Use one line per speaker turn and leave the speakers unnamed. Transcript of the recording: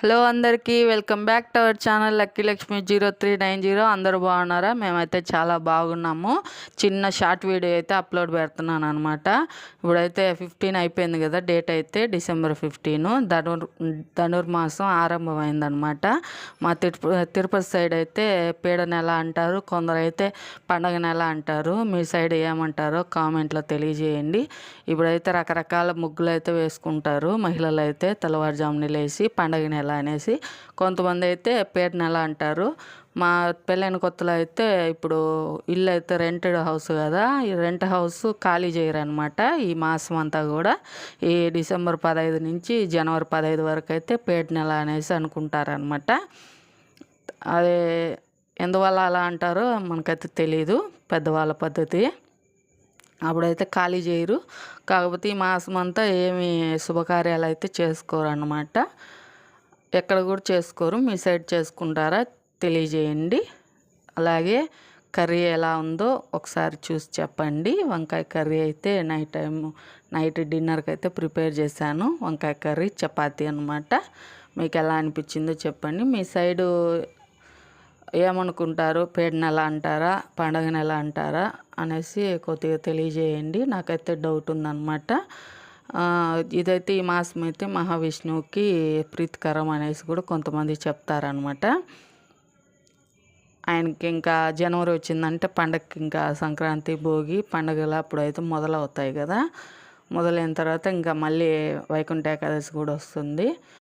Hello అందరికీ welcome back to our channel lucky Lakshmi 0390. అందరూ బాగున్నారా? మేమైతే చాలా బాగున్నాము. చిన్న షార్ట్ వీడియో అయితే అప్లోడ్ పెడుతున్నాను అనమాట. ఇప్పుడైతే 15 అయిపోయింది కదా, డేట్ అయితే డిసెంబర్ 15. ధనుర్మాసం ఆరంభమైందనమాట. మా తిరుపతి సైడ్ అయితే పీడ నెల అంటారు, కొందరు అయితే పండగ నెల అంటారు. మీ సైడ్ ఏమంటారో కామెంట్లో తెలియజేయండి. ఇప్పుడైతే రకరకాల ముగ్గులు అయితే వేసుకుంటారు మహిళలు అయితే, తెల్లవారుజామున లేసి పండగ నెల అనేసి. కొంతమంది అయితే పేట నెల అంటారు. మా పెళ్ళైన కొత్తలో అయితే ఇప్పుడు ఇల్లు అయితే రెంటెడ్ హౌస్ కదా, ఈ రెంట్ హౌస్ ఖాళీ చేయరనమాట ఈ మాసం అంతా కూడా. ఈ డిసెంబర్ 15 నుంచి జనవరి 15 వరకు అయితే పేట నెల అనేసి అనుకుంటారనమాట. అదే ఎందువల్ల అలా అంటారో మనకైతే తెలీదు, పెద్దవాళ్ళ పద్ధతి. అప్పుడైతే ఖాళీ చేయరు. కాకపోతే ఈ మాసం అంతా ఏమి శుభకార్యాలు అయితే చేసుకోరు అన్నమాట. ఎక్కడ కూడా చేసుకోరు. మీ సైడ్ చేసుకుంటారా తెలియజేయండి. అలాగే కర్రీ ఎలా ఉందో ఒకసారి చూసి చెప్పండి. వంకాయ కర్రీ అయితే నైట్ డిన్నర్కి అయితే ప్రిపేర్ చేశాను. వంకాయ కర్రీ, చపాతీ అనమాట. మీకు ఎలా అనిపించిందో చెప్పండి. మీ సైడు ఏమనుకుంటారు? పేడ నెల అంటారా, పండగ నెల అంటారా అనేసి కొద్దిగా తెలియజేయండి. నాకైతే డౌట్ ఉందన్నమాట. ఇదైతే ఈ మాసం అయితే మహావిష్ణువుకి ప్రీతికరం అనేసి కూడా కొంతమంది చెప్తారనమాట. ఆయనకి ఇంకా జనవరి వచ్చిందంటే పండగకి ఇంకా సంక్రాంతి, భోగి పండగలు అప్పుడైతే మొదలవుతాయి కదా. మొదలైన తర్వాత ఇంకా మళ్ళీ వైకుంఠ ఏకాదశి కూడా వస్తుంది.